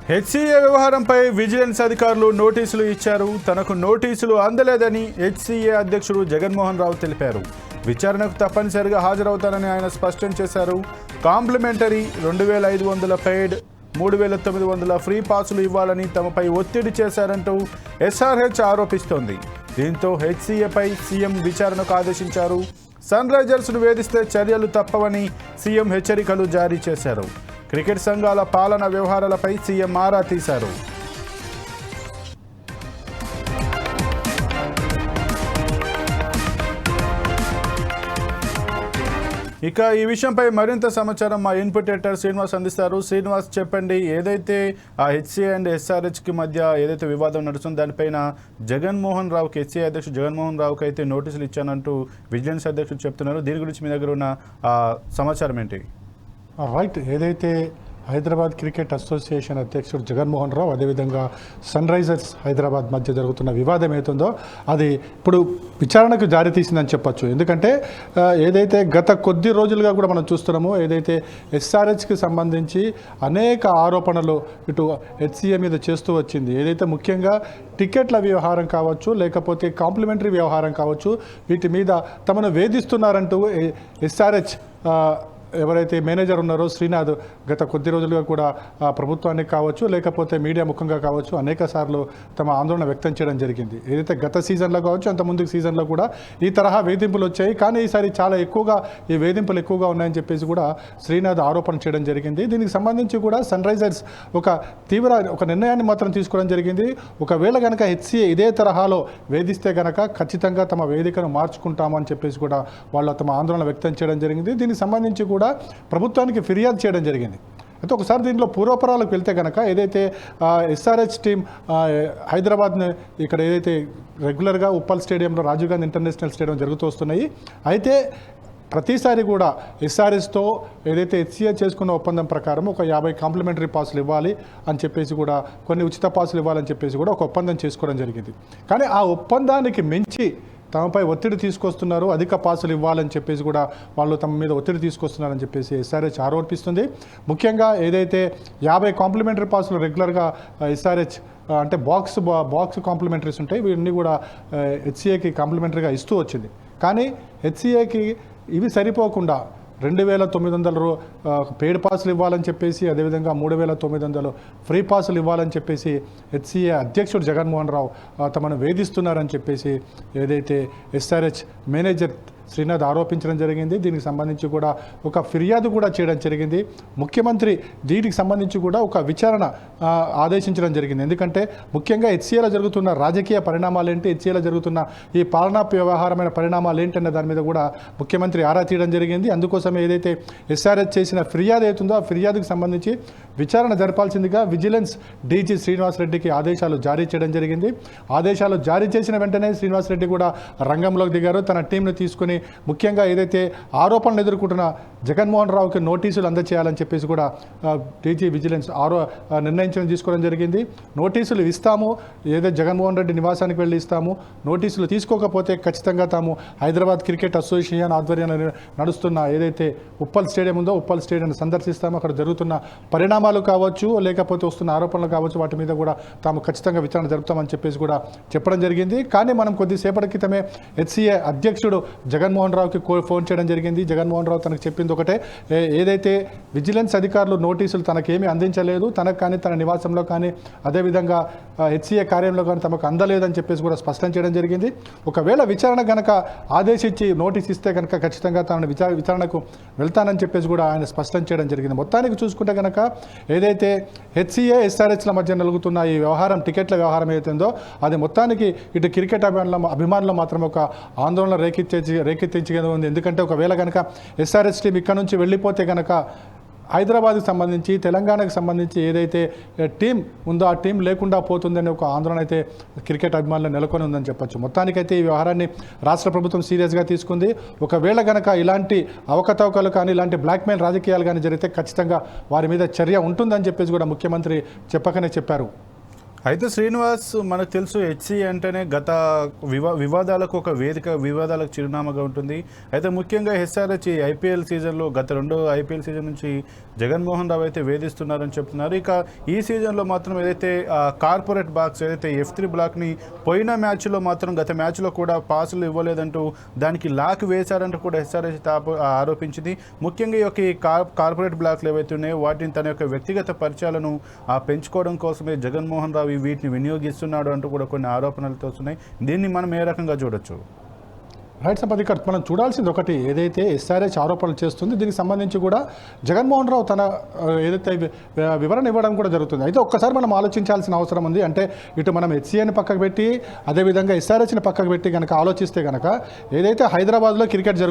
HCA వ్యవహారంపై vigilance అధికారులు నోటీసులు ఇచ్చారు. తనకు నోటీసులు అందలేదని హెచ్సీఏ అధ్యక్షుడు జగన్మోహన్ రావు తెలిపారు. విచారణకు తప్పనిసరిగా హాజరవుతానని ఆయన స్పష్టం చేశారు. కాంప్లిమెంటరీ 2500 పెయిడ్, 3900 ఫ్రీ పాసులు ఇవ్వాలని తమపై ఒత్తిడి చేశారంటూ ఎస్ఆర్హెచ్ ఆరోపిస్తోంది. దీంతో హెచ్సీఏపై సీఎం విచారణకు ఆదేశించారు. సన్ రైజర్స్ను వేధిస్తే చర్యలు తప్పవని సీఎం హెచ్చరికలు జారీ చేశారు. క్రికెట్ సంఘాల పాలన వ్యవహారాలపై సీఎం ఆరా తీశారు. ఇక ఈ విషయంపై మరింత సమాచారం మా ఇన్పుట్ ఎడిటర్ శ్రీనివాస్ అందిస్తారు. శ్రీనివాస్, చెప్పండి, ఏదైతే ఆ హెచ్సీఏ అండ్ ఎస్ఆర్హెచ్కి మధ్య ఏదైతే వివాదం నడుస్తుందో దానిపైన జగన్మోహన్ రావుకి, హెచ్సీఏ అధ్యక్షుడు జగన్మోహన్ రావుకి అయితే నోటీసులు ఇచ్చానంటూ విజిలెన్స్ అధ్యక్షుడు చెప్తున్నారు. దీని గురించి మీ దగ్గర ఉన్న సమాచారం ఏంటి? రైట్, ఏదైతే హైదరాబాద్ క్రికెట్ అసోసియేషన్ అధ్యక్షుడు జగన్మోహన్ రావు, అదేవిధంగా సన్ రైజర్స్ హైదరాబాద్ మధ్య జరుగుతున్న వివాదం ఏతుందో అది ఇప్పుడు విచారణకు జారీ తీసిందని చెప్పొచ్చు. ఎందుకంటే ఏదైతే గత కొద్ది రోజులుగా కూడా మనం చూస్తున్నామో, ఏదైతే ఎస్ఆర్హెచ్కి సంబంధించి అనేక ఆరోపణలు ఇటు హెచ్సీఏ మీద చేస్తూ వచ్చింది. ఏదైతే ముఖ్యంగా టికెట్ల వ్యవహారం కావచ్చు, లేకపోతే కాంప్లిమెంటరీ వ్యవహారం కావచ్చు, వీటి మీద తమను వేధిస్తున్నారంటూ ఎస్ఆర్హెచ్ ఎవరైతే మేనేజర్ ఉన్నారో శ్రీనాథ్ గత కొద్ది రోజులుగా కూడా ప్రభుత్వానికి కావచ్చు, లేకపోతే మీడియా ముఖంగా కావచ్చు, అనేక సార్లు తమ ఆందోళన వ్యక్తం చేయడం జరిగింది. ఏదైతే గత సీజన్లో కావచ్చు, అంత ముందు సీజన్లో కూడా ఈ తరహా వేధింపులు వచ్చాయి. కానీ ఈసారి చాలా ఎక్కువగా ఈ వేధింపులు ఎక్కువగా ఉన్నాయని చెప్పేసి కూడా శ్రీనాథ్ ఆరోపణ చేయడం జరిగింది. దీనికి సంబంధించి కూడా సన్ రైజర్స్ ఒక నిర్ణయాన్ని మాత్రం తీసుకోవడం జరిగింది. ఒకవేళ కనుక హెచ్సీఏ ఇదే తరహాలో వేధిస్తే కనుక ఖచ్చితంగా తమ వేదికను మార్చుకుంటామని చెప్పేసి కూడా వాళ్ళు తమ ఆందోళన వ్యక్తం చేయడం జరిగింది. దీనికి సంబంధించి కూడా ప్రభుత్వానికి ఫిర్యాదు చేయడం జరిగింది. అయితే ఒకసారి దీంట్లో పూర్వపరాలకు వెళ్తే కనుక ఏదైతే ఎస్ఆర్హెచ్ టీం హైదరాబాద్ని ఇక్కడ ఏదైతే రెగ్యులర్గా ఉప్పల్ స్టేడియంలో రాజీవ్ గాంధీ ఇంటర్నేషనల్ స్టేడియం జరుగుతూ వస్తున్నాయి. అయితే ప్రతిసారి కూడా ఎస్ఆర్హెచ్తో ఏదైతే హెచ్సీఏ చేసుకున్న ఒప్పందం ప్రకారం ఒక 50 కాంప్లిమెంటరీ పాసులు ఇవ్వాలి అని చెప్పేసి కూడా, కొన్ని ఉచిత పాసులు ఇవ్వాలని చెప్పేసి కూడా ఒక ఒప్పందం చేసుకోవడం జరిగింది. కానీ ఆ ఒప్పందానికి మించి తమపై ఒత్తిడి తీసుకొస్తున్నారు, అధిక పాసులు ఇవ్వాలని చెప్పేసి కూడా వాళ్ళు తమ మీద ఒత్తిడి తీసుకొస్తున్నారని చెప్పేసి ఎస్ఆర్హెచ్ ఆరోపిస్తుంది. ముఖ్యంగా ఏదైతే 50 కాంప్లిమెంటరీ పాసులు రెగ్యులర్గా ఎస్ఆర్హెచ్ అంటే బాక్స్ కాంప్లిమెంటరీస్ ఉంటాయి, వీటిని కూడా హెచ్సీఏకి కాంప్లిమెంటరీగా ఇస్తూ వచ్చింది. కానీ హెచ్సీఏకి ఇవి సరిపోకుండా 2900 పెయిడ్ పాసులు ఇవ్వాలని చెప్పేసి, అదేవిధంగా 3900 ఫ్రీ పాసులు ఇవ్వాలని చెప్పేసి హెచ్సీఏ అధ్యక్షుడు జగన్మోహన్ రావు తమను వేధిస్తున్నారని చెప్పేసి ఏదైతే ఎస్ఆర్హెచ్ మేనేజర్ శ్రీనాథ్ ఆరోపించడం జరిగింది. దీనికి సంబంధించి కూడా ఒక ఫిర్యాదు కూడా చేయడం జరిగింది. ముఖ్యమంత్రి దీనికి సంబంధించి కూడా ఒక విచారణ ఆదేశించడం జరిగింది. ఎందుకంటే ముఖ్యంగా హెచ్సీఏలో జరుగుతున్న రాజకీయ పరిణామాలు ఏంటి, హెచ్సీఏలో జరుగుతున్న ఈ పాలనా వ్యవహారమైన పరిణామాలు ఏంటన్న దాని మీద కూడా ముఖ్యమంత్రి ఆరా తీయడం జరిగింది. అందుకోసమే ఏదైతే ఎస్ఆర్హెచ్ చేసిన ఫిర్యాదు అవుతుందో ఆ ఫిర్యాదుకు సంబంధించి విచారణ జరపాల్సిందిగా విజిలెన్స్ డీజీ శ్రీనివాసరెడ్డికి ఆదేశాలు జారీ చేయడం జరిగింది. ఆదేశాలు జారీ చేసిన వెంటనే శ్రీనివాసరెడ్డి కూడా రంగంలోకి దిగారు. తన టీంను తీసుకుని ముఖ్యంగా ఏదైతే ఆరోపణలు ఎదుర్కొంటున్న జగన్మోహన్ రావుకి నోటీసులు అందజేయాలని చెప్పేసి కూడా డీజీ విజిలెన్స్ నిర్ణయించడం తీసుకోవడం జరిగింది. నోటీసులు ఇస్తాము, ఏదైతే జగన్మోహన్ రెడ్డి నివాసానికి వెళ్ళి ఇస్తాము, నోటీసులు తీసుకోకపోతే ఖచ్చితంగా తాము హైదరాబాద్ క్రికెట్ అసోసియేషన్ ఆధ్వర్యంలో నడుస్తున్న ఏదైతే ఉప్పల్ స్టేడియం ఉందో ఉప్పల్ స్టేడియం సందర్శిస్తాము, అక్కడ జరుగుతున్న పరిణామాలు కావచ్చు, లేకపోతే వస్తున్న ఆరోపణలు కావచ్చు, వాటి మీద కూడా తాము ఖచ్చితంగా విచారణ జరుపుతామని చెప్పేసి కూడా చెప్పడం జరిగింది. కానీ మనం కొద్దిసేపటి క్రితమే హెచ్సీఏ అధ్యక్షుడు జగన్మోహన్ రావుకి ఫోన్ చేయడం జరిగింది. జగన్మోహన్ రావు తనకు చెప్పింది ఒకటే, ఏదైతే విజిలెన్స్ అధికారులు నోటీసులు తనకేమీ అందించలేదు, తనకు కానీ తన నివాసంలో కానీ అదేవిధంగా హెచ్సీఏ కార్యంలో కానీ తమకు అందలేదని చెప్పేసి కూడా స్పష్టం చేయడం జరిగింది. ఒకవేళ విచారణ కనుక ఆదేశించి నోటీస్ ఇస్తే కనుక ఖచ్చితంగా తనను విచారణకు వెళ్తానని చెప్పేసి కూడా ఆయన స్పష్టం చేయడం జరిగింది. మొత్తానికి చూసుకుంటే కనుక ఏదైతే హెచ్సీఏ ఎస్ఆర్హెచ్ల మధ్య నలుగుతున్న ఈ వ్యవహారం, టికెట్ల వ్యవహారం ఏదైతుందో అది మొత్తానికి ఇటు క్రికెట్ అభిమానులు మాత్రం ఒక ఆందోళన రేకెత్తించగలిగి ఉంది. ఎందుకంటే ఒకవేళ కనుక ఎస్ఆర్హెచ్ టీం ఇక్కడ నుంచి వెళ్ళిపోతే కనుక హైదరాబాద్కి సంబంధించి, తెలంగాణకు సంబంధించి ఏదైతే టీం ఉందో ఆ టీం లేకుండా పోతుందనే ఒక ఆందోళన అయితే క్రికెట్ అభిమానులు నెలకొని ఉందని చెప్పొచ్చు. మొత్తానికైతే ఈ వ్యవహారాన్ని రాష్ట్ర ప్రభుత్వం సీరియస్గా తీసుకుంది. ఒకవేళ కనుక ఇలాంటి అవకతవకలు కానీ, ఇలాంటి బ్లాక్మెయిల్ రాజకీయాలు కానీ జరిగితే ఖచ్చితంగా వారి మీద చర్య ఉంటుందని చెప్పేసి కూడా ముఖ్యమంత్రి చెప్పకనే చెప్పారు. అయితే శ్రీనివాస్, మనకు తెలుసు హెచ్సి అంటేనే గత వివాదాలకు ఒక వేదిక, వివాదాలకు చిరునామాగా ఉంటుంది. అయితే ముఖ్యంగా ఎస్ఆర్హెచ్ ఐపీఎల్ సీజన్లో గత 2 ఐపీఎల్ సీజన్ నుంచి జగన్మోహన్ రావు అయితే వేధిస్తున్నారని చెప్తున్నారు. ఇక ఈ సీజన్లో మాత్రం ఏదైతే కార్పొరేట్ బాక్స్, ఏదైతే F3 బ్లాక్ని పోయిన మ్యాచ్లో మాత్రం గత మ్యాచ్లో కూడా పాసులు ఇవ్వలేదంటూ దానికి లాక్ వేశారంటూ కూడా ఎస్ఆర్హెచ్ ఆరోపించింది. ముఖ్యంగా ఈ యొక్క కార్పొరేట్ బ్లాక్లు ఏవైతే ఉన్నాయో వాటిని తన యొక్క వ్యక్తిగత పరిచయాలను పెంచుకోవడం కోసమే జగన్మోహన్ రావు వీటిని వినియోగిస్తున్నాడు అంటూ కూడా కొన్ని ఆరోపణలతో వస్తున్నాయి. దీన్ని మనం ఏ రకంగా చూడొచ్చు? రైట్ సంపత్, ఇక్కడ మనం చూడాల్సింది ఒకటి, ఏదైతే ఎస్ఆర్హెచ్ ఆరోపణలు చేస్తుంది దీనికి సంబంధించి కూడా జగన్మోహన్ రావు తన ఏదైతే వివరణ ఇవ్వడం కూడా జరుగుతుంది. అయితే ఒక్కసారి మనం ఆలోచించాల్సిన అవసరం ఉంది. అంటే ఇటు మనం హెచ్సిఏని పక్కకు పెట్టి అదేవిధంగా ఎస్ఆర్హెచ్ని పక్కకు పెట్టి కనుక ఆలోచిస్తే కనుక ఏదైతే హైదరాబాద్లో క్రికెట్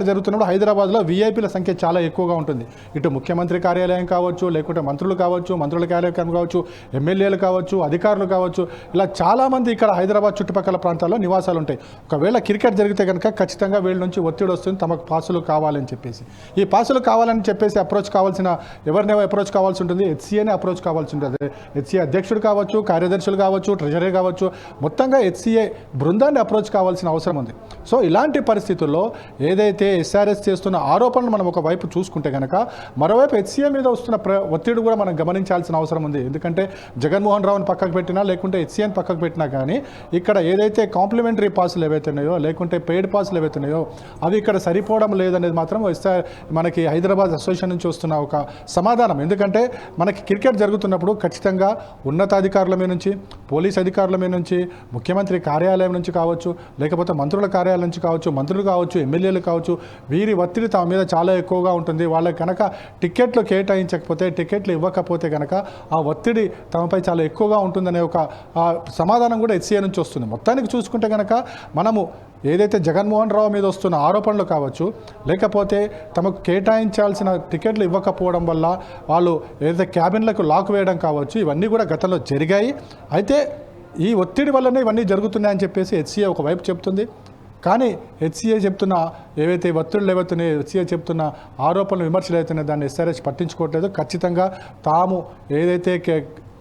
జరుగుతున్నప్పుడు హైదరాబాద్లో వీఐపీల సంఖ్య చాలా ఎక్కువగా ఉంటుంది. ఇటు ముఖ్యమంత్రి కార్యాలయం కావచ్చు, లేకుంటే మంత్రుల కార్యాలయం కావచ్చు, ఎమ్మెల్యేలు కావచ్చు, అధికారులు కావచ్చు, ఇలా చాలామంది ఇక్కడ హైదరాబాద్ చుట్టుపక్కల ప్రాంతాల్లో నివాసాలు ఉంటాయి. ఒకవేళ క్రికెట్ జరిగితే కనుక ఖచ్చితంగా వీళ్ళ నుంచి ఒత్తిడి వస్తుంది, తమకు పాసులు కావాలని చెప్పేసి. ఈ పాసులు కావాలని చెప్పేసి ఎవరిని అప్రోచ్ కావాల్సి ఉంటుంది? హెచ్సిఏని అప్రోచ్ కావాల్సి ఉంటుంది. హెచ్సిఏ అధ్యక్షుడు కావచ్చు, కార్యదర్శులు కావచ్చు, ట్రెజరీ కావచ్చు, మొత్తంగా హెచ్సిఏ బృందాన్ని అప్రోచ్ కావాల్సిన అవసరం ఉంది. సో ఇలాంటి పరిస్థితుల్లో ఏదైతే ఎస్ఆర్హెచ్ చేస్తున్న ఆరోపణలు మనం ఒకవైపు చూసుకుంటే కనుక మరోవైపు హెచ్సిఏ మీద వస్తున్న ఒత్తిడి కూడా మనం గమనించాల్సిన అవసరం ఉంది. ఎందుకంటే జగన్మోహన్ రావుని పక్కకు పెట్టినా లేకుంటే హెచ్సిఏని పక్కకు పెట్టినా కానీ ఇక్కడ ఏదైతే కాంప్లిమెంటరీ పాసులు ఏవైతే ఉన్నాయో లేకుంటే పెయిడ్ పాసులు ఏవైతున్నాయో అవి ఇక్కడ సరిపోవడం లేదనేది మాత్రం మనకి హైదరాబాద్ అసోసియేషన్ నుంచి వస్తున్న ఒక సమాధానం. ఎందుకంటే మనకి క్రికెట్ జరుగుతున్నప్పుడు ఖచ్చితంగా ఉన్నతాధికారుల మీద నుంచి, పోలీస్ అధికారుల మీద నుంచి, ముఖ్యమంత్రి కార్యాలయం నుంచి కావచ్చు, లేకపోతే మంత్రుల కార్యాలయం నుంచి కావచ్చు, మంత్రులు కావచ్చు, ఎమ్మెల్యేలు కావచ్చు, వీరి ఒత్తిడి తమ మీద చాలా ఎక్కువగా ఉంటుంది. వాళ్ళకి కనుక టికెట్లు కేటాయించకపోతే, టికెట్లు ఇవ్వకపోతే కనుక ఆ ఒత్తిడి తమపై చాలా ఎక్కువగా ఉంటుందనే ఒక సమాధానం కూడా హెచ్సిఏ నుంచి వస్తుంది. మొత్తానికి చూసుకుంటే కనుక మనము ఏదైతే జగన్మోహన్ రావు మీద వస్తున్న ఆరోపణలు కావచ్చు, లేకపోతే తమకు కేటాయించాల్సిన టికెట్లు ఇవ్వకపోవడం వల్ల వాళ్ళు ఏదైతే క్యాబిన్లకు లాక్ వేయడం కావచ్చు, ఇవన్నీ కూడా గతంలో జరిగాయి. అయితే ఈ ఒత్తిడి వల్లనే ఇవన్నీ జరుగుతున్నాయని చెప్పేసి హెచ్సిఏ ఒకవైపు చెప్తుంది. కానీ హెచ్సిఏ చెప్తున్న ఏవైతే ఒత్తిడులు ఏవైతున్నాయో, హెచ్సిఏ చెప్తున్న ఆరోపణలు, విమర్శలు అవుతున్నాయో దాన్ని ఎస్ఆర్హెచ్ పట్టించుకోవట్లేదు. ఖచ్చితంగా తాము ఏదైతే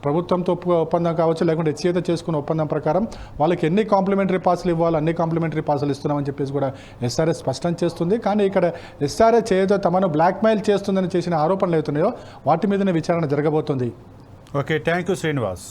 ప్రభుత్వంతో ఒప్పందం కావచ్చు, లేకుంటే హెచ్సిఏతో చేసుకున్న ఒప్పందం ప్రకారం వాళ్ళకి ఎన్ని కాంప్లిమెంటరీ పాసులు ఇవ్వాలి అన్ని కాంప్లిమెంటరీ పాసులు ఇస్తున్నామని చెప్పేసి కూడా ఎస్ఆర్హెచ్ స్పష్టం చేస్తుంది. కానీ ఇక్కడ ఎస్ఆర్హెచ్ ఏదో తమను బ్లాక్మెయిల్ చేస్తుందని చేసిన ఆరోపణలు అవుతున్నాయో వాటి మీదనే విచారణ జరగబోతుంది. Okay, thank you Srinivas.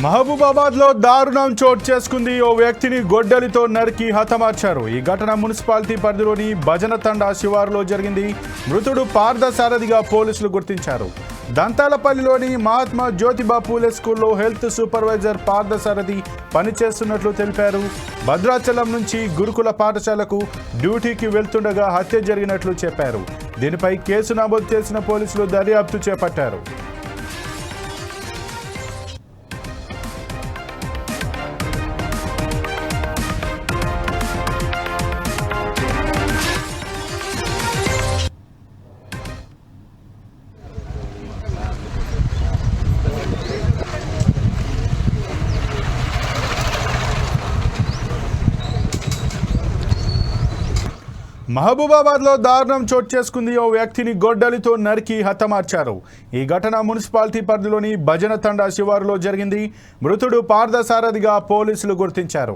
మహబూబాబాద్లో దారుణం చోటు చేసుకుంది. ఓ వ్యక్తిని గొడ్డలితో నరికి హతమార్చారు. ఈ ఘటన మున్సిపాలిటీ పరిధిలోని భజన తండా శివారులో జరిగింది. మృతుడు పార్థసారథిగా పోలీసులు గుర్తించారు. దంతాలపల్లిలోని మహాత్మా జ్యోతిబా పూలే స్కూల్లో హెల్త్ సూపర్వైజర్ పార్థసారథి పనిచేస్తున్నట్లు తెలిపారు. భద్రాచలం నుంచి గురుకుల పాఠశాలకు డ్యూటీకి వెళ్తుండగా హత్య జరిగినట్లు చెప్పారు. దీనిపై కేసు నమోదు చేసిన పోలీసులు దర్యాప్తు చేపట్టారు. మహబూబాబాద్లో దారుణం చోటు చేసుకుంది. ఓ వ్యక్తిని గొడ్డలితో నరికి హతమార్చారు. ఈ ఘటన మున్సిపాలిటీ పరిధిలోని భజన తండా శివారులో జరిగింది. మృతుడు పార్థసారథిగా పోలీసులు గుర్తించారు.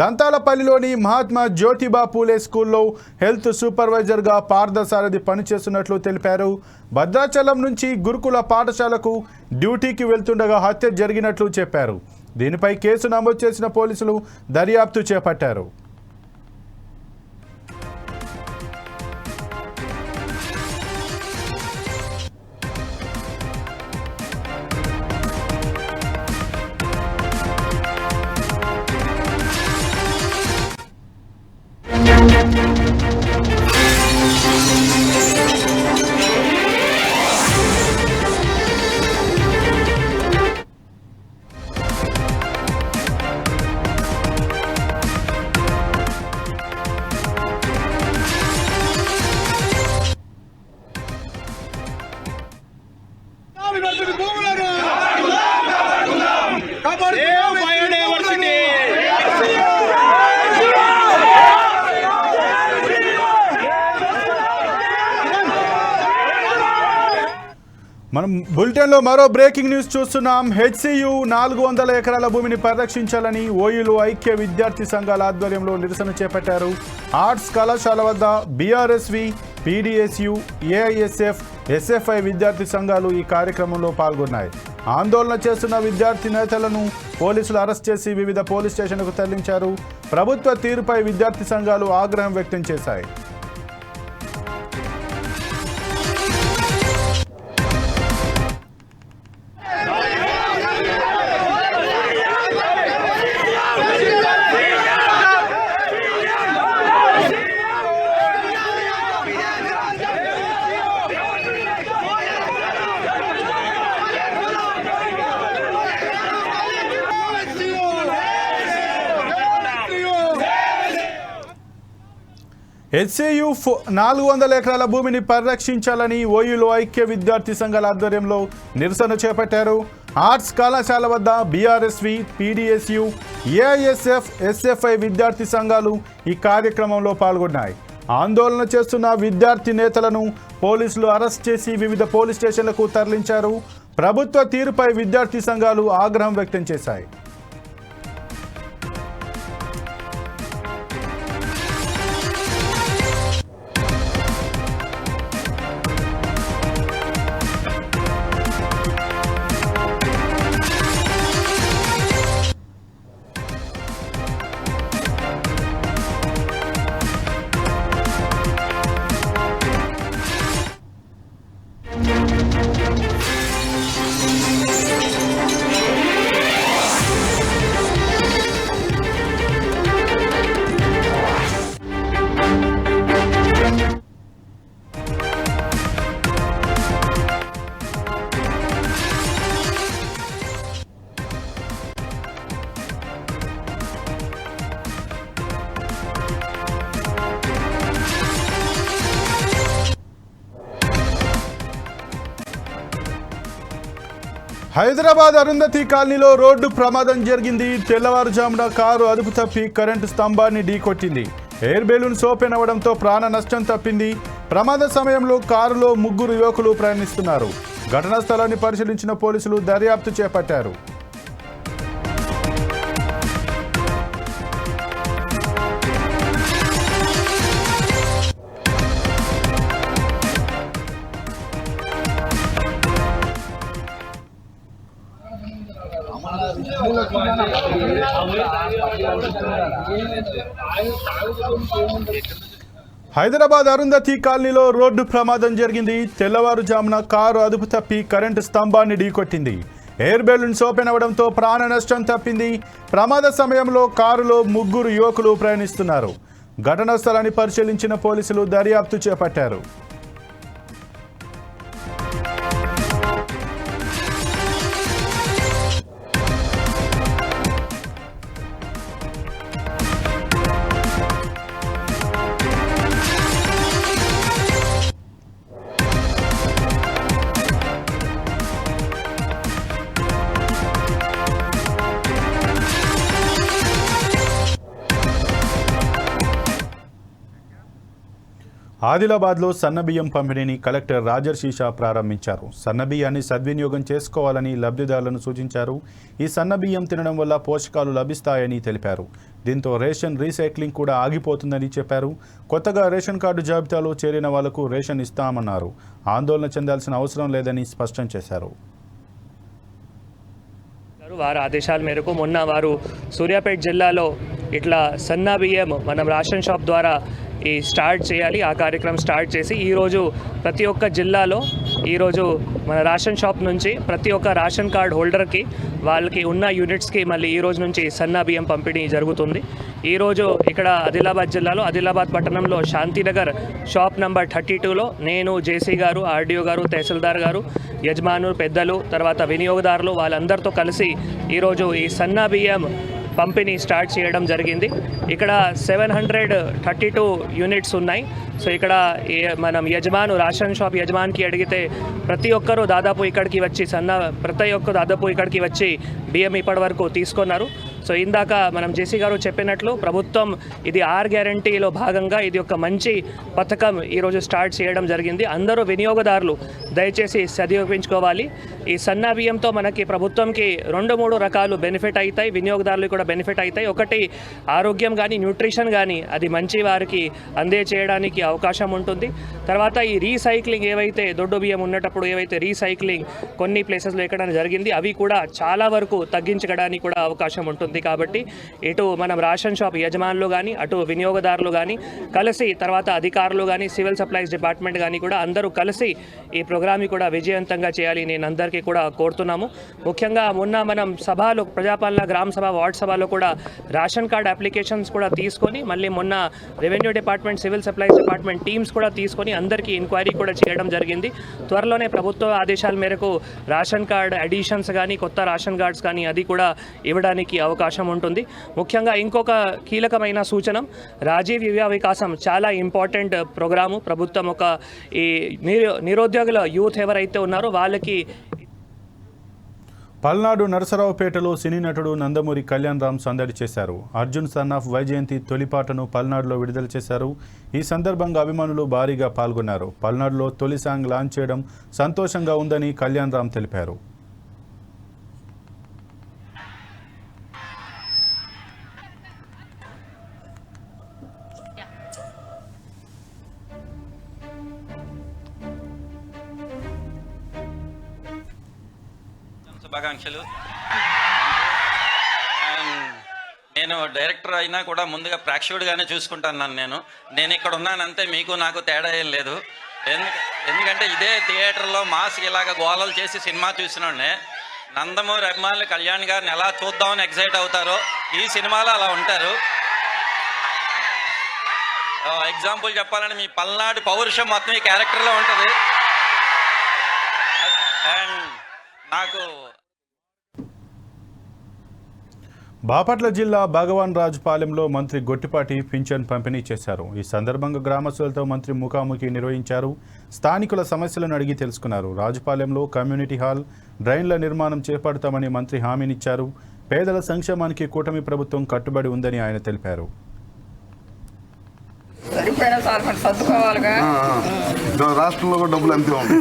దంతాలపల్లిలోని మహాత్మా జ్యోతిబా పూలే స్కూల్లో హెల్త్ సూపర్వైజర్గా పార్థసారథి పనిచేస్తున్నట్లు తెలిపారు. భద్రాచలం నుంచి గురుకుల పాఠశాలకు డ్యూటీకి వెళ్తుండగా హత్య జరిగినట్లు చెప్పారు. దీనిపై కేసు నమోదు చేసిన పోలీసులు దర్యాప్తు చేపట్టారు. మనం బులెటిన్లో మరో బ్రేకింగ్ న్యూస్ చూస్తున్నాం. హెచ్సియు 400 ఎకరాల భూమిని పరిరక్షించాలని ఓయూలో ఐక్య విద్యార్థి సంఘాల ఆధ్వర్యంలో నిరసన చేపట్టారు. ఆర్ట్స్ కళాశాల వద్ద బీఆర్ఎస్వి, పీడీఎస్యు, ఏఐఎస్ఎఫ్, ఎస్ఎఫ్ఐ విద్యార్థి సంఘాలు ఈ కార్యక్రమంలో పాల్గొన్నాయి. ఆందోళన చేస్తున్న విద్యార్థి నేతలను పోలీసులు అరెస్ట్ చేసి వివిధ పోలీస్ స్టేషన్లకు తరలించారు. ప్రభుత్వ తీరుపై విద్యార్థి సంఘాలు ఆగ్రహం వ్యక్తం చేశాయి. హెచ్సియు 400 ఎకరాల భూమిని పరిరక్షించాలని ఓయూలో ఐక్య విద్యార్థి సంఘాల ఆధ్వర్యంలో నిరసన చేపట్టారు. ఆర్ట్స్ కళాశాల వద్ద బీఆర్ఎస్వి, పీడీఎస్యు, ఏఐఎస్ఎఫ్, ఎస్ఎఫ్ఐ విద్యార్థి సంఘాలు ఈ కార్యక్రమంలో పాల్గొన్నాయి. ఆందోళన చేస్తున్న విద్యార్థి నేతలను పోలీసులు అరెస్ట్ చేసి వివిధ పోలీస్ స్టేషన్లకు తరలించారు. ప్రభుత్వ తీరుపై విద్యార్థి సంఘాలు ఆగ్రహం వ్యక్తం చేశాయి. హైదరాబాద్ అరుంధతి కాలనీలో రోడ్డు ప్రమాదం జరిగింది. తెల్లవారుజామున కారు అదుపు తప్పి కరెంటు స్తంభాన్ని ఢీకొట్టింది. ఎయిర్ బెలూన్స్ ఓపెన్ అవ్వడంతో ప్రాణ నష్టం తప్పింది. ప్రమాద సమయంలో కారులో 3 యువకులు ప్రయాణిస్తున్నారు. ఘటనా స్థలాన్ని పరిశీలించిన పోలీసులు దర్యాప్తు చేపట్టారు. హైదరాబాద్ అరుంధతి కాలనీలో రోడ్డు ప్రమాదం జరిగింది. తెల్లవారుజామున కారు అదుపు తప్పి కరెంటు స్తంభాన్ని ఢీకొట్టింది. ఎయిర్ బెలూన్స్ ఓపెన్ అవ్వడంతో ప్రాణ నష్టం తప్పింది. ప్రమాద సమయంలో కారులో 3 యువకులు ప్రయాణిస్తున్నారు. ఘటనా స్థలాన్ని పరిశీలించిన పోలీసులు దర్యాప్తు చేపట్టారు. ఆదిలాబాద్లో సన్నబియ్యం పంపిణీని కలెక్టర్ రాజర్షి షా ప్రారంభించారు. సన్నబియ్యాన్ని సద్వినియోగం చేసుకోవాలని లబ్ధిదారులను సూచించారు. ఈ సన్నబియ్యం తినడం వల్ల పోషకాలు లభిస్తాయని తెలిపారు. దీంతో రేషన్ రీసైక్లింగ్ కూడా ఆగిపోతుందని చెప్పారు. కొత్తగా రేషన్ కార్డు జాబితాలో చేరిన వాళ్లకు రేషన్ ఇస్తామన్నారు. ఆందోళన చెందాల్సిన అవసరం లేదని స్పష్టం చేశారు. వారి ఆదేశాల మేరకు మొన్న వారు సూర్యాపేట జిల్లాలో ఇట్లా సన్నా బియ్యం మనం రేషన్ షాప్ ద్వారా స్టార్ట్ చేయాలి. ఆ కార్యక్రమం స్టార్ట్ చేసి ఈరోజు ప్రతి ఒక్క జిల్లాలో ఈరోజు మన రేషన్ షాప్ నుంచి ప్రతి ఒక్క రేషన్ కార్డ్ హోల్డర్కి వాళ్ళకి ఉన్న యూనిట్స్కి మళ్ళీ ఈ రోజు నుంచి సన్నా బియ్యం పంపిణీ జరుగుతుంది. ఈరోజు ఇక్కడ ఆదిలాబాద్ జిల్లాలో ఆదిలాబాద్ పట్టణంలో శాంతినగర్ షాప్ నెంబర్ 32లో నేను జేసీ గారు, ఆర్డీఓ గారు, తహసీల్దార్ గారు, యజమానులు, పెద్దలు, తర్వాత వినియోగదారులు వాళ్ళందరితో కలిసి ఈరోజు ఈ సన్నా బియ్యం పంపిణీ స్టార్ట్ చేయడం జరిగింది. ఇక్కడ 732 యూనిట్స్ ఉన్నాయి. సో ఇక్కడ మనం రేషన్ షాప్ యజమానికి అడిగితే ప్రతి ఒక్కరూ దాదాపు ఇక్కడికి వచ్చి బియ్యం ఇప్పటి వరకు తీసుకున్నారు. సో ఇందాక మనం జేసీ గారు చెప్పినట్లు ప్రభుత్వం ఇది 6 గ్యారంటీలో భాగంగా ఇది ఒక మంచి పథకం ఈరోజు స్టార్ట్ చేయడం జరిగింది. అందరూ వినియోగదారులు దయచేసి సద్వినియోగించుకోవాలి. ఈ సన్న బియ్యంతో మనకి ప్రభుత్వంకి 2-3 రకాలు బెనిఫిట్ అవుతాయి, వినియోగదారులు కూడా బెనిఫిట్ అవుతాయి. ఒకటి ఆరోగ్యం కానీ న్యూట్రిషన్ కానీ అది మంచి వారికి చేయడానికి అవకాశం ఉంటుంది. తర్వాత ఈ రీసైక్లింగ్ ఏవైతే దొడ్డు బియ్యం ఉన్నప్పుడు ఏవైతే రీసైక్లింగ్ కొన్ని ప్లేసెస్లో ఎక్కడ జరిగింది అవి కూడా చాలా వరకు తగ్గించడానికి కూడా అవకాశం ఉంటుంది. కాబట్టి ఇటు మనం రేషన్ షాప్ యజమానులు కానీ అటు వినియోగదారులు కానీ కలిసి తర్వాత అధికారులు కానీ సివిల్ సప్లైస్ డిపార్ట్మెంట్ కానీ కూడా అందరూ కలిసి ఈ ప్రోగ్రామ్ని కూడా విజయవంతంగా చేయాలి నేను అందరికీ కూడా కోరుతున్నాము. ముఖ్యంగా మొన్న మనం సభలో ప్రజాపాలన గ్రామ సభ వార్డ్ సభలో కూడా రేషన్ కార్డ్ అప్లికేషన్స్ కూడా తీసుకొని మళ్ళీ మొన్న revenue department civil supplies department teams కూడా తీసుకొని అందరికీ ఎంక్వైరీ కూడా చేయడం జరిగింది. త్వరలోనే ప్రభుత్వ ఆదేశాల మేరకు రేషన్ కార్డ్ అడిషన్స్ కానీ కొత్త రేషన్ కార్డ్స్ కానీ అది కూడా ఇవ్వడానికి అవకాశం ఉంటుంది. ముఖ్యంగా ఇంకొక కీలకమైన సూచన రాజీవ్ యువ వికాసం చాలా ఇంపార్టెంట్ ప్రోగ్రాము. ప్రభుత్వం ఒక ఈ నిరుద్యోగుల యూత్ ఎవరైతే ఉన్నారో వాళ్ళకి పల్నాడు నరసరావుపేటలో సినీ నటుడు నందమూరి కళ్యాణ్ రామ్ సందడి చేశారు. అర్జున్ సన్ ఆఫ్ వైజయంతి తొలిపాటను పల్నాడులో విడుదల చేశారు. ఈ సందర్భంగా అభిమానులు భారీగా పాల్గొన్నారు. పల్నాడులో తొలి సాంగ్ లాంచ్ చేయడం సంతోషంగా ఉందని కళ్యాణ్ రామ్ తెలిపారు. శుభాకాంక్షలు. నేను డైరెక్టర్ అయినా కూడా ముందుగా ప్రేక్షకుడిగానే చూసుకుంటాను. నేను ఇక్కడ ఉన్నానంతే, మీకు నాకు తేడా ఏం లేదు. ఎందుకంటే ఇదే థియేటర్లో మాస్క్ ఇలాగ గోలలు చేసి సినిమా చూసినోడే నందమూరి అభిమానులు కళ్యాణ్ గారిని ఎలా చూద్దామని ఎక్సైట్ అవుతారో ఈ సినిమాలో అలా ఉంటారు. ఎగ్జాంపుల్ చెప్పాలంటే మీ పల్నాడు పౌరుషం మొత్తం ఈ క్యారెక్టర్లో ఉంటుంది. అండ్ నాకు బాపట్ల జిల్లా భగవాన్ రాజుపాలెంలో మంత్రి గొట్టిపాటి పింఛన్ పంపిణీ చేశారు. ఈ సందర్భంగా గ్రామస్తులతో మంత్రి ముఖాముఖి నిర్వహించారు. స్థానికుల సమస్యలను అడిగి తెలుసుకున్నారు. రాజుపాలెంలో కమ్యూనిటీ హాల్, డ్రైన్ల నిర్మాణం చేపడతామని మంత్రి హామీనిచ్చారు. పేదల సంక్షేమానికి కూటమి ప్రభుత్వం కట్టుబడి ఉందని ఆయన తెలిపారు. రాష్ట్రంలో కూడా డబ్బులు అంతే ఉంది.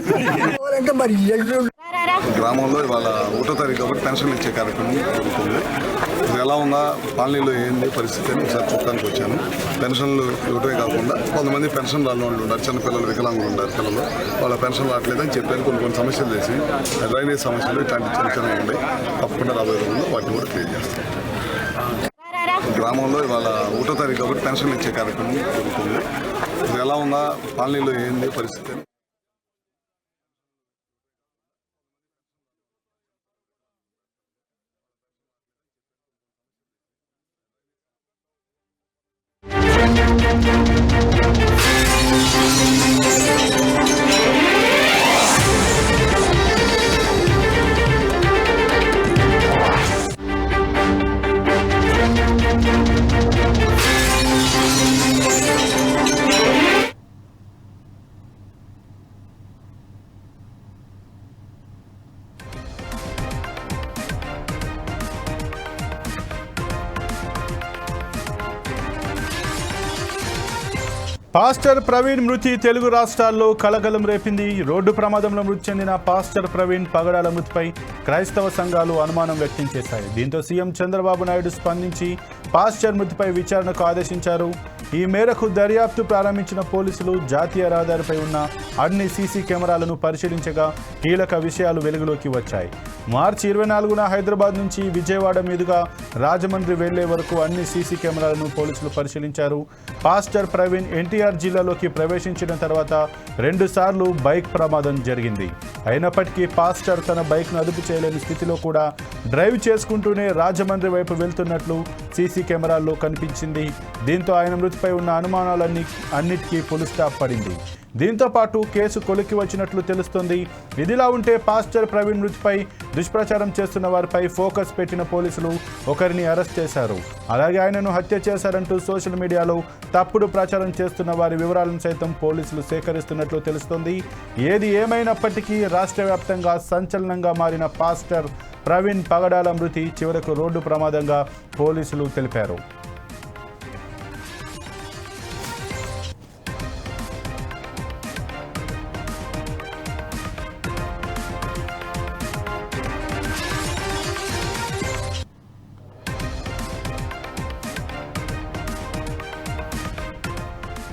గ్రామంలో ఇవాళ 1వ తారీఖు కాబట్టి పెన్షన్లు ఇచ్చే కార్యక్రమం జరుగుతుంది. ఇది ఎలా ఉందా, కాలనీలో ఏంది పరిస్థితి అని ఒకసారి చూడటానికి వచ్చాను. పెన్షన్లు ఇవ్వటమే కాకుండా కొంతమంది పెన్షన్ రాని వాళ్ళు ఉన్నారు, చిన్నపిల్లలు వికలాంగులు ఉన్నారు, పిల్లలు వాళ్ళ పెన్షన్ రావట్లేదని చెప్పాను. కొన్ని సమస్యలు చేసి డ్రైనేజ్ సమస్యలు ఇట్లాంటి చిన్నవి ఉన్నాయి. తప్పకుండా రాబోయే రోజుల్లో వాటిని కూడా క్లియర్ చేస్తాం. గ్రామంలో ఇవాళ 1వ తారీఖు కాబట్టి పెన్షన్లు ఇచ్చే కార్యక్రమం జరుగుతుంది. ఇది ఎలా ఉందా, కాలనీలో ఏంది పరిస్థితి అని పాస్టర్ ప్రవీణ్ మృతి తెలుగు రాష్ట్రాల్లో కలకలం రేపింది. రోడ్డు ప్రమాదంలో మృతి చెందిన పాస్టర్ ప్రవీణ్ పగడాల మృతిపై క్రైస్తవ సంఘాలు అనుమానం వ్యక్తం చేశాయి. దీంతో సీఎం చంద్రబాబు నాయుడు స్పందించి పాస్టర్ మృతిపై విచారణకు ఆదేశించారు. ఈ మేరకు దర్యాప్తు ప్రారంభించిన పోలీసులు జాతీయ రహదారిపై ఉన్న అన్ని సీసీ కెమెరాలను పరిశీలించగా కీలక విషయాలు వెలుగులోకి వచ్చాయి. మార్చి 24న హైదరాబాద్ నుంచి విజయవాడ మీదుగా రాజమండ్రి వెళ్లే వరకు అన్ని సీసీ కెమెరాలను పోలీసులు పరిశీలించారు. పాస్టర్ ప్రవీణ్ ఎన్టీఆర్ జిల్లాలోకి ప్రవేశించిన తర్వాత 2 సార్లు బైక్ ప్రమాదం జరిగింది. అయినప్పటికీ పాస్టర్ తన బైక్ను అదుపు చేయలేని స్థితిలో కూడా డ్రైవ్ చేసుకుంటూనే రాజమండ్రి వైపు వెళ్తున్నట్లు సీసీ కెమెరాల్లో కనిపించింది. దీంతో ఆయన మృతి మృతిపై ఉన్న అనుమానాలన్నిటికీ ఫుల్ స్టాప్ పడింది. దీంతో పాటు కేసు కొలిక్కి వచ్చినట్లు తెలుస్తోంది. ఇదిలా ఉంటే పాస్టర్ ప్రవీణ్ మృతిపై దుష్ప్రచారం చేస్తున్న వారిపై ఫోకస్ పెట్టిన పోలీసులు ఒకరిని అరెస్ట్ చేశారు. అలాగే ఆయనను హత్య చేశారంటూ సోషల్ మీడియాలో తప్పుడు ప్రచారం చేస్తున్న వారి వివరాలను సైతం పోలీసులు సేకరిస్తున్నట్లు తెలుస్తోంది. ఏది ఏమైనప్పటికీ రాష్ట్ర వ్యాప్తంగా సంచలనంగా మారిన పాస్టర్ ప్రవీణ్ పగడాల మృతి చివరకు రోడ్డు ప్రమాదంగా పోలీసులు తెలిపారు.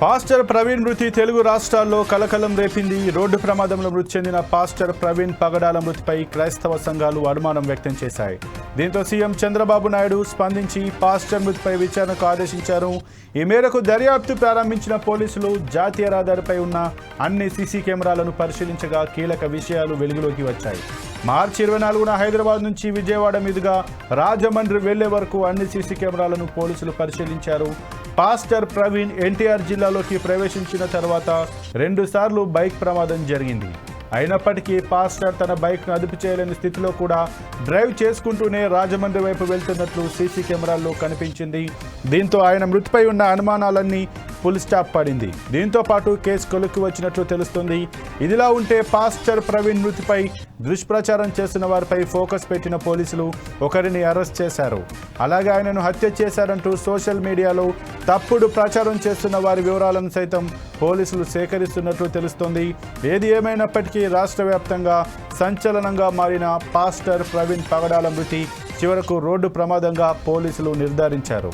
పాస్టర్ ప్రవీణ్ మృతి తెలుగు రాష్ట్రాల్లో కలకలం రేపింది. రోడ్డు ప్రమాదంలో మృతి చెందిన పాస్టర్ ప్రవీణ్ పగడాల మృతిపై క్రైస్తవ సంఘాలు అనుమానం వ్యక్తం చేశాయి. దీంతో సీఎం చంద్రబాబు నాయుడు స్పందించి పాస్టర్ మృతిపై విచారణకు ఆదేశించారు. ఈ మేరకు దర్యాప్తు ప్రారంభించిన పోలీసులు జాతీయ రహదారిపై ఉన్న అన్ని సీసీ కెమెరాలను పరిశీలించగా కీలక విషయాలు వెలుగులోకి వచ్చాయి. మార్చి 24న హైదరాబాద్ నుంచి విజయవాడ మీదుగా రాజమండ్రి వెళ్లే వరకు అన్ని సీసీ కెమెరాలను పోలీసులు పరిశీలించారు. పాస్టర్ ప్రవీణ్ ఎన్టీఆర్ జిల్లాలోకి ప్రవేశించిన తర్వాత 2 సార్లు బైక్ ప్రమాదం జరిగింది. అయినప్పటికీ పాస్టర్ తన బైక్ను అదుపు చేయలేని స్థితిలో కూడా డ్రైవ్ చేసుకుంటూనే రాజమండ్రి వైపు వెళ్తున్నట్లు సీసీ కెమెరాల్లో కనిపించింది. దీంతో ఆయన మృతిపై ఉన్న అనుమానాలన్నీ ఫుల్ స్టాప్ పడింది. దీంతో పాటు కేసు కొలిక్కి వచ్చినట్లు తెలుస్తుంది. ఇదిలా ఉంటే పాస్టర్ ప్రవీణ్ మృతిపై దుష్ప్రచారం చేస్తున్న వారిపై ఫోకస్ పెట్టిన పోలీసులు ఒకరిని అరెస్ట్ చేశారు. అలాగే ఆయనను హత్య చేశారంటూ సోషల్ మీడియాలో తప్పుడు ప్రచారం చేస్తున్న వారి వివరాలను సైతం పోలీసులు సేకరిస్తున్నట్లు తెలుస్తోంది. ఏది ఏమైనప్పటికీ రాష్ట్ర వ్యాప్తంగా సంచలనంగా మారిన పాస్టర్ ప్రవీణ్ పగడాల మృతి చివరకు రోడ్డు ప్రమాదంగా పోలీసులు నిర్ధారించారు.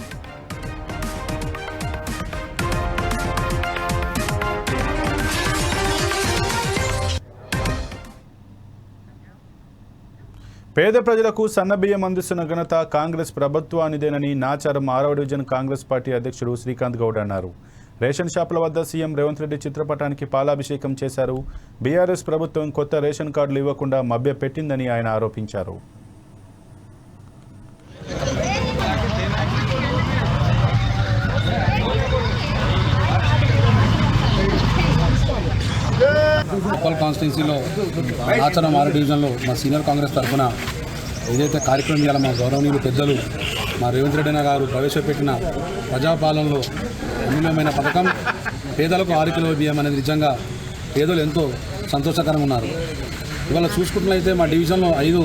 పేద ప్రజలకు సన్నబియ్యం అందిస్తున్న ఘనత కాంగ్రెస్ ప్రభుత్వానిదేనని నాచారం 6వ డివిజన్ కాంగ్రెస్ పార్టీ అధ్యక్షుడు శ్రీకాంత్ గౌడ్ అన్నారు. రేషన్ షాపుల వద్ద సీఎం రేవంత్ రెడ్డి చిత్రపటానికి పాలాభిషేకం చేశారు. బీఆర్ఎస్ ప్రభుత్వం కొత్త రేషన్ కార్డులు ఇవ్వకుండా మభ్యపెట్టిందని ఆయన ఆరోపించారు. ఉప్పల్ కాన్స్టిట్యున్సీలో నాచారం 6 డివిజన్లో మా సీనియర్ కాంగ్రెస్ తరఫున ఏదైతే కార్యక్రమం చేయాలో మా గౌరవనీయులు పెద్దలు మా రేవంత్ రెడ్డి గారు ప్రవేశపెట్టిన ప్రజాపాలనలో అమూల్యమైన పథకం పేదలకు 6 కిలో బియ్యం అనేది నిజంగా పేదలు ఎంతో సంతోషకరంగా ఉన్నారు. ఇవాళ చూసుకుంటున్నట్లయితే మా డివిజన్లో 5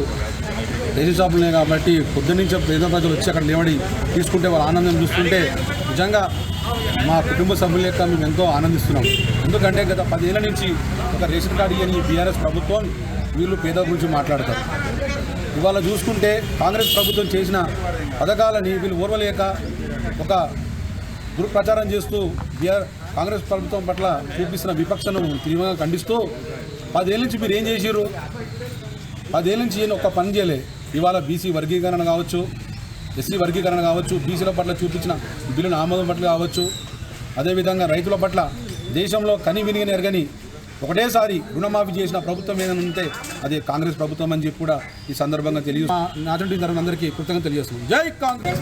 రేషన్ షాపులు ఉన్నాయి కాబట్టి పొద్దున్నుంచి పేద ప్రజలు వచ్చి అక్కడ నిలబడి తీసుకుంటే వాళ్ళ ఆనందం చూస్తుంటే నిజంగా మా కుటుంబ సభ్యుల యొక్క మేము ఎంతో ఆనందిస్తున్నాం. ఎందుకంటే గత 10 ఏళ్ల నుంచి ఒక రేషన్ కార్డు ఇవ్వని బీఆర్ఎస్ ప్రభుత్వం వీళ్ళు పేదల గురించి మాట్లాడతారు. ఇవాళ చూసుకుంటే కాంగ్రెస్ ప్రభుత్వం చేసిన పథకాలని వీళ్ళు ఓర్వలేక ఒక దుర్ప్రచారం చేస్తూ కాంగ్రెస్ ప్రభుత్వం పట్ల చూపిస్తున్న విపక్షను తీవ్రంగా ఖండిస్తూ 10 ఏళ్ళ నుంచి మీరు ఏం చేశారు? 10 ఏళ్ళ నుంచి ఒక పని చేయలే. ఇవాళ బీసీ వర్గీకరణ కావచ్చు, ఎస్సీ వర్గీకరణ కావచ్చు, బీసీల పట్ల చూపించిన బిల్లును ఆమోదం పట్ల కావచ్చు, అదేవిధంగా రైతుల పట్ల దేశంలో కని వినిగిన ఎరగని ఒకటేసారి రుణమాఫీ చేసిన ప్రభుత్వం ఏదైనా ఉంటే అదే కాంగ్రెస్ ప్రభుత్వం అని చెప్పి కూడా ఈ సందర్భంగా నాచంటి తరఫున అందరికీ కృతజ్ఞతలు తెలియజేస్తున్నాం. జై కాంగ్రెస్.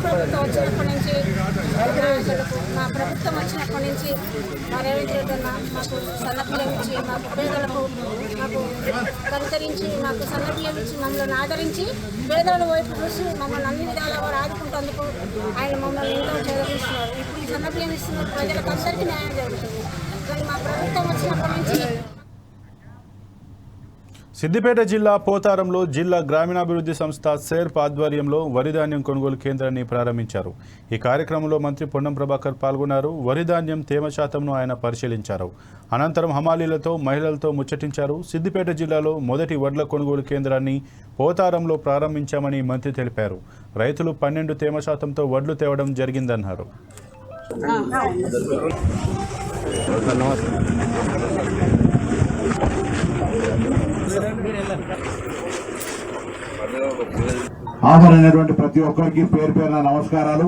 మా ప్రభుత్వం వచ్చినప్పటి నుంచి మా రేవంత్ రెడ్డి మాకు సన్నబియ్యం ఇచ్చి మాకు పేదలకు మాకు కనికరించి మాకు సన్నబియ్యం ఇచ్చి మమ్మల్ని ఆదరించి పేదల వైపు చూసి మమ్మల్ని అన్ని విధాలా వారు ఆదుకుంటేందుకు ఆయన మమ్మల్ని ఎంతో చేదరిస్తున్నారు. ఇప్పుడు ఈ సన్నబియ్యం ఇస్తున్న ప్రజలకు అందరికీ న్యాయం జరుగుతుంది. కానీ మా ప్రభుత్వం వచ్చినప్పటి నుంచి. సిద్దిపేట జిల్లా పోతారంలో జిల్లా గ్రామీణాభివృద్ధి సంస్థ సేర్ప్ ఆధ్వర్యంలో వరి ధాన్యం కొనుగోలు కేంద్రాన్ని ప్రారంభించారు. ఈ కార్యక్రమంలో మంత్రి పొన్నం ప్రభాకర్ పాల్గొన్నారు. వరి ధాన్యం తేమ శాతంను ఆయన పరిశీలించారు. అనంతరం హమాలీలతో మహిళలతో ముచ్చటించారు. సిద్దిపేట జిల్లాలో మొదటి వడ్ల కొనుగోలు కేంద్రాన్ని పోతారంలో ప్రారంభించామని మంత్రి తెలిపారు. రైతులు 12 తేమ శాతంతో వడ్లు తేవడం జరిగిందన్నారు. హాజరైనటువంటి ప్రతి ఒక్కరికి పేరు పేరున నమస్కారాలు.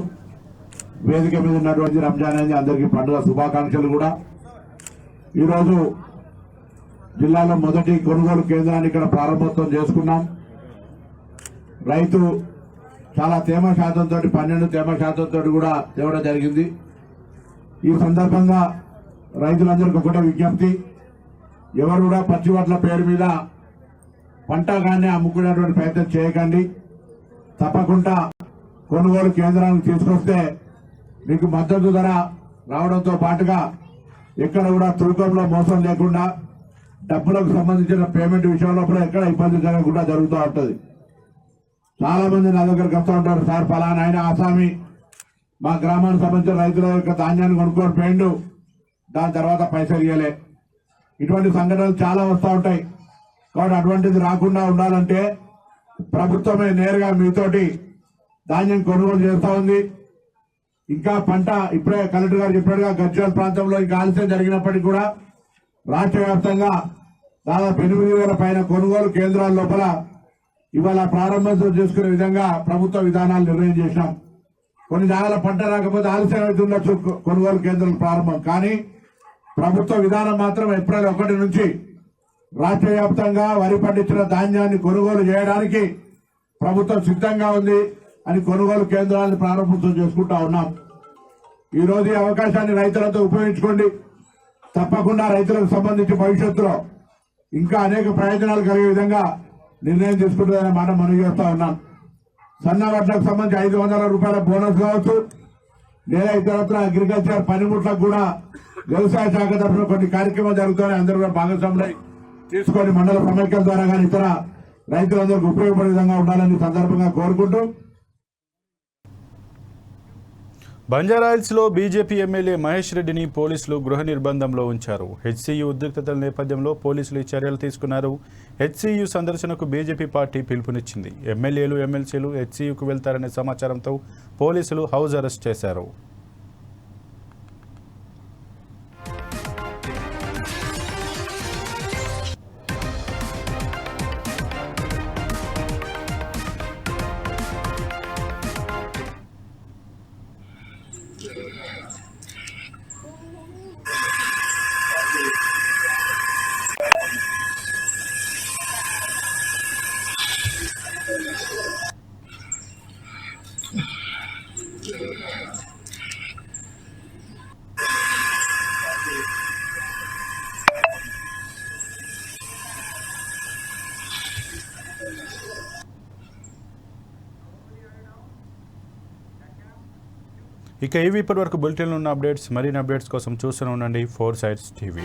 వేదిక మీద ఉన్నటువంటి రంజాన్ అనేది అందరికీ పండుగ శుభాకాంక్షలు కూడా. ఈరోజు జిల్లాలో మొదటి కొనుగోలు కేంద్రాన్ని ఇక్కడ ప్రారంభోత్సవం చేసుకున్నాం. రైతు చాలా తేమ శాతంతో 12 తేమ శాతంతో కూడా తేవడం జరిగింది. ఈ సందర్భంగా రైతులందరికీ ఒకటే విజ్ఞప్తి, ఎవరు కూడా పచ్చి వడ్ల పేరు మీద పంట కానీ అమ్ముకునేటువంటి ప్రయత్నం చేయకండి. తప్పకుండా కొనుగోలు కేంద్రానికి తీసుకొస్తే మీకు మద్దతు ధర రావడంతో పాటుగా ఎక్కడ కూడా తూకంలో మోసం లేకుండా డబ్బులకు సంబంధించిన పేమెంట్ విషయంలో కూడా ఎక్కడ ఇబ్బంది జరగకుండా జరుగుతూ ఉంటుంది. చాలా మంది నా దగ్గరకు వస్తూ ఉంటారు, సార్ ఫలానా ఆయన ఆసామి మా గ్రామానికి సంబంధించిన రైతుల యొక్క ధాన్యాన్ని కొనుక్కొని పోయిండు, దాని తర్వాత పైసలు ఇవ్వలే. ఇటువంటి సంఘటనలు చాలా వస్తూ ఉంటాయి. కాబట్టి అటువంటిది రాకుండా ఉండాలంటే ప్రభుత్వమే నేరుగా మీతోటి ధాన్యం కొనుగోలు చేస్తూ ఉంది. ఇంకా పంట ఇప్పుడే కలెక్టర్ గారు చెప్పినట్టుగా గజ్వేల్ ప్రాంతంలో ఇంకా ఆలస్యం జరిగినప్పటికీ కూడా రాష్ట్ర వ్యాప్తంగా దాదాపు 8,000 పైన కొనుగోలు కేంద్రాల లోపల ఇవాళ ప్రారంభోత్సవం చేసుకునే విధంగా ప్రభుత్వ విధానాలు నిర్ణయం చేసినాం. కొన్ని జాగాల పంట రాకపోతే ఆలస్యం అవుతుండొచ్చు కొనుగోలు కేంద్రాలు ప్రారంభం, కానీ ప్రభుత్వ విధానం మాత్రం ఏప్రిల్ 1 నుంచి రాష్ట్ర వ్యాప్తంగా వరి పండించిన ధాన్యాన్ని కొనుగోలు చేయడానికి ప్రభుత్వం సిద్ధంగా ఉంది అని కొనుగోలు కేంద్రాలను ప్రారంభోత్సవం చేసుకుంటా ఉన్నాం. ఈ రోజు ఈ అవకాశాన్ని రైతులతో ఉపయోగించుకోండి. తప్పకుండా రైతులకు సంబంధించి భవిష్యత్తులో ఇంకా అనేక ప్రయోజనాలు కలిగే విధంగా నిర్ణయం తీసుకుంటుందనే మాట మనవి చేస్తా ఉన్నాం. సన్న వడ్లకు సంబంధించి 500 రూపాయల బోనస్ కావచ్చు, లేదా ఇతరత్ర అగ్రికల్చర్ పనిముట్లకు కూడా వ్యవసాయ శాఖ తరఫున కొన్ని కార్యక్రమాలు జరుగుతాయని అందరూ కూడా భాగస్వాములై తీసుకొని మండల సమైక్యాల ద్వారా కానీ ఇతర రైతులందరికీ ఉపయోగపడే విధంగా ఉండాలని సందర్భంగా కోరుకుంటూ, బంజారాహిల్స్లో బీజేపీ ఎమ్మెల్యే మహేష్ రెడ్డిని పోలీసులు గృహ నిర్బంధంలో ఉంచారు. హెచ్సీయూ ఉద్రిక్తతల నేపథ్యంలో పోలీసులు ఈ చర్యలు తీసుకున్నారు. హెచ్సీయూ సందర్శనకు బీజేపీ పార్టీ పిలుపునిచ్చింది. ఎమ్మెల్యేలు ఎమ్మెల్సీలు హెచ్సీయూకు వెళ్తారనే సమాచారంతో పోలీసులు హౌస్ అరెస్ట్ చేశారు. ఇక ఇవి ఇప్పటివరకు బులెటిన్లో ఉన్న అప్డేట్స్. మరిన్ని అప్డేట్స్ కోసం చూస్తూనే ఉండండి 4 Sides TV.